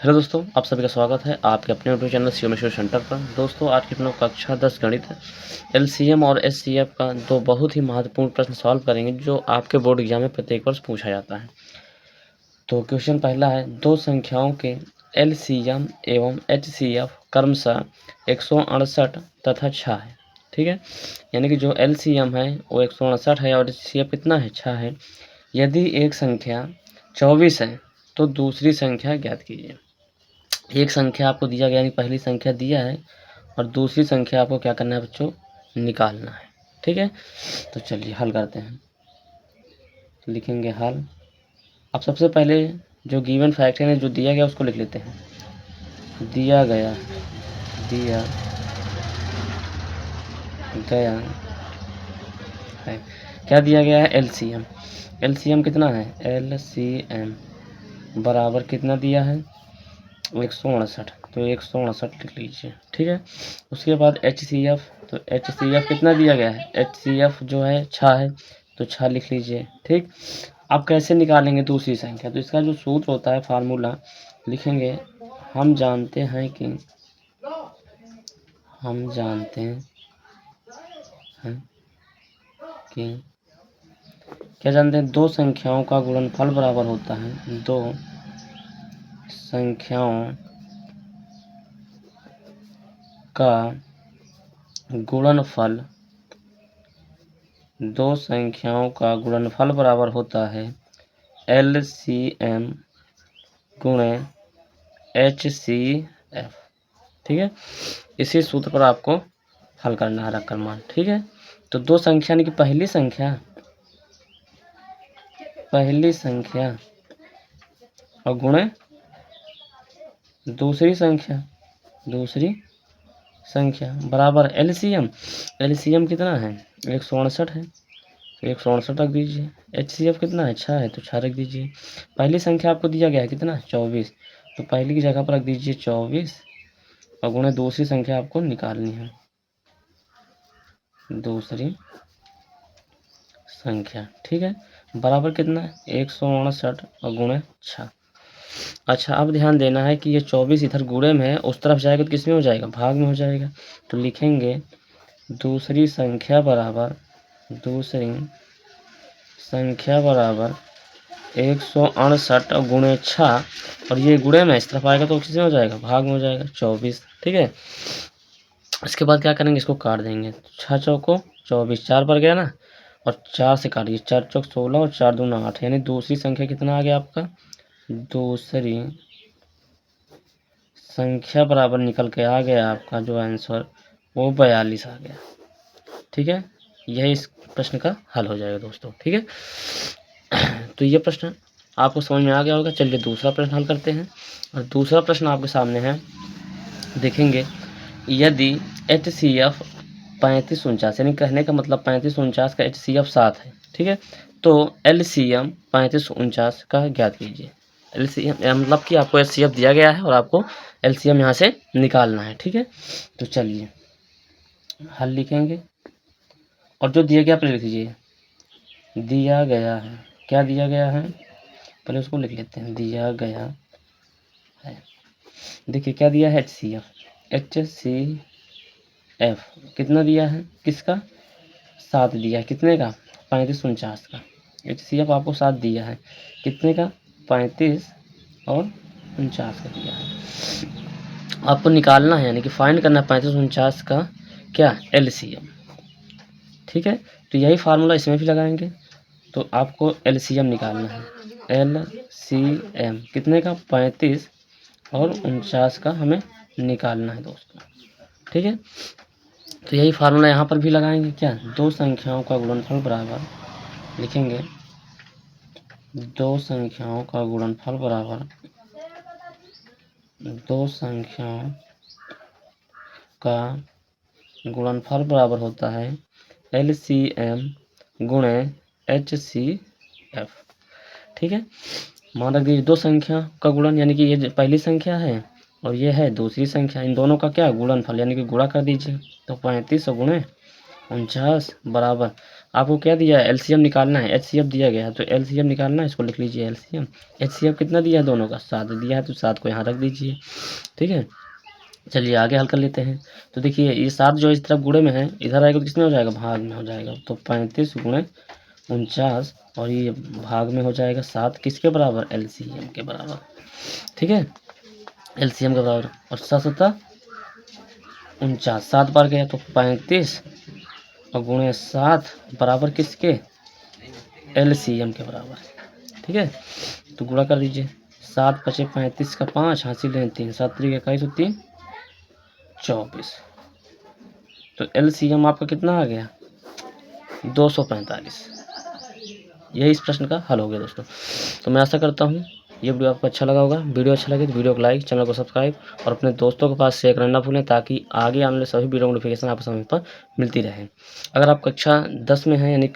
Hello दोस्तों, आप सभी का स्वागत है आपके अपने यूट्यूब चैनल सीओमेश्वर सेंटर पर। दोस्तों, आज की अपनी लोग कक्षा 10 गणित एलसीएम और एचसीएफ का दो बहुत ही महत्वपूर्ण प्रश्न सॉल्व करेंगे जो आपके बोर्ड एग्जाम में प्रत्येक वर्ष पूछा जाता है। तो क्वेश्चन पहला है, दो संख्याओं के एलसीएम एवं एचसीएफ क्रमशः 168 तथा 6 है। ठीक है, यानी कि जो एलसीएम है वो 168 है और एचसीएफ कितना है, 6 है। यदि एक संख्या 24 है तो दूसरी संख्या ज्ञात कीजिए। एक संख्या आपको दिया गया, यानी पहली संख्या दिया है और दूसरी संख्या आपको क्या करना है बच्चों, निकालना है। ठीक है, तो चलिए हल करते हैं। लिखेंगे हल। अब सबसे पहले जो गिवन फैक्ट है जो दिया गया उसको लिख लेते हैं। दिया गया है, क्या दिया गया है, एलसीएम। एलसीएम कितना है, एलसीएम बराबर कितना दिया है, 168। तो 168 लिख लीजिए। ठीक है, उसके बाद एचसीएफ, तो एचसीएफ कितना दिया गया है, एचसीएफ जो है 6 है, तो 6 लिख लीजिए। ठीक, अब कैसे निकालेंगे दूसरी संख्या, तो इसका जो सूत्र होता है, फार्मूला लिखेंगे। हम जानते हैं कि क्या जानते हैं, दो संख्याओं का गुणनफल बराबर होता है। दो संख्याओं का गुणनफल बराबर होता है एलसीएम गुणे एचसीएफ। ठीक है, इसी सूत्र पर आपको हल करना है रखकर मान। ठीक है, तो दो संख्या यानी कि पहली संख्या और गुणे दूसरी संख्या बराबर एलसीएम कितना है, 168 है, तो 168 रख दीजिए। एचसीएफ कितना है, 6 है, तो 6 रख दीजिए। पहली संख्या आपको दिया गया है कितना, 24, तो पहली की जगह पर रख दीजिए 24 और गुणे दूसरी संख्या आपको निकालनी है, दूसरी संख्या। ठीक है, बराबर कितना है, 168 और गुणे 6। अच्छा, अब ध्यान देना है कि ये 24 इधर गुणे में है, उस तरफ जाएगा तो किस में हो जाएगा, भाग में हो जाएगा। तो लिखेंगे दूसरी संख्या बराबर 168 गुणे 6, और ये गुणे में इस तरफ आएगा तो किस में हो जाएगा, भाग में हो जाएगा, 24। ठीक है, इसके बाद क्या करेंगे, इसको काट देंगे। 6 चौको 24, 4 पर गया ना, और 4 से काटिए, 4 चौक 16 और 4 दूना 8, यानी दूसरी संख्या कितना आ गया आपका, दूसरी संख्या बराबर निकल के आ गया आपका जो आंसर वो 42 आ गया। ठीक है, यही इस प्रश्न का हल हो जाएगा दोस्तों। ठीक है, तो ये प्रश्न आपको समझ में आ गया होगा। चलिए दूसरा प्रश्न हल करते हैं, और दूसरा प्रश्न आपके सामने है। देखेंगे, यदि एचसीएफ 3549, यानी कहने का मतलब 3549 का एचसीएफ 7 है। ठीक है, तो एलसीएम 3549 का ज्ञात कीजिए। एलसीएम मतलब कि आपको एचसीएफ दिया गया है और आपको एलसीएम यहाँ से निकालना है। ठीक है, तो चलिए हल लिखेंगे, और जो दिया गया पहले लिख लीजिए। दिया गया है, क्या दिया गया है, पहले उसको लिख लेते हैं। दिया गया है, देखिए क्या दिया है, एचसीएफ कितना दिया है, किसका, 7 दिया है, कितने का, 3549 का। एचसीएफ आपको 7 दिया है, कितने का, 35 और 49 का दिया है। आपको निकालना है, यानी कि फाइंड करना है 3549 का क्या, एलसीएम। ठीक है, तो यही फार्मूला इसमें भी लगाएंगे। तो आपको एलसीएम निकालना है, एलसीएम कितने का, 35 और 49 का हमें निकालना है दोस्तों। ठीक है, तो यही फार्मूला यहाँ पर भी लगाएंगे। क्या, दो संख्याओं का गुणनफल बराबर, लिखेंगे दो संख्याओं का गुणनफल बराबर, दो संख्याओं का गुणनफल बराबर होता है एलसीएम गुणे एचसीएफ। ठीक है, मान रख दीजिए दो संख्या का गुणन, यानी कि ये पहली संख्या है और ये है दूसरी संख्या, इन दोनों का क्या, गुणनफल, यानी कि गुणा कर दीजिए। तो 35 गुणे 49 बराबर, आपको क्या दिया है, एलसीएम निकालना है, एचसीएफ दिया गया है तो एलसीएम निकालना है, इसको लिख लीजिए एलसीएम। एचसीएफ कितना दिया है दोनों का, 7 दिया है तो 7 को यहाँ रख दीजिए। ठीक है, चलिए आगे हल कर लेते हैं। तो देखिए ये 7 जो इस तरफ गुणे में है, इधर आएगा तो किसमें हो जाएगा, भाग में हो जाएगा। तो 35 गुणे 49 और ये भाग में हो जाएगा 7, किसके बराबर, एलसीएम के बराबर। ठीक है, एलसीएम के बराबर। और 7 49, 7 बार गया तो 35 और गुणे 7 बराबर किसके, एलसीएम के बराबर। ठीक है, तो गुणा कर दीजिए। 7 पचे 35 का 5, हासिल है 3, 7 3 21 और 3 24। तो एलसीएम आपका कितना आ गया, 245। यही इस प्रश्न का हल हो गया दोस्तों। तो मैं आशा करता हूँ ये वीडियो आपको अच्छा लगा होगा। वीडियो अच्छा लगे तो वीडियो को लाइक, चैनल को सब्सक्राइब और अपने दोस्तों के पास शेयर करना ना भूलें, ताकि आगे आने वाले सभी वीडियो नोटिफिकेशन आपको समय पर मिलती रहे। अगर आप कक्षा 10 में हैं यानी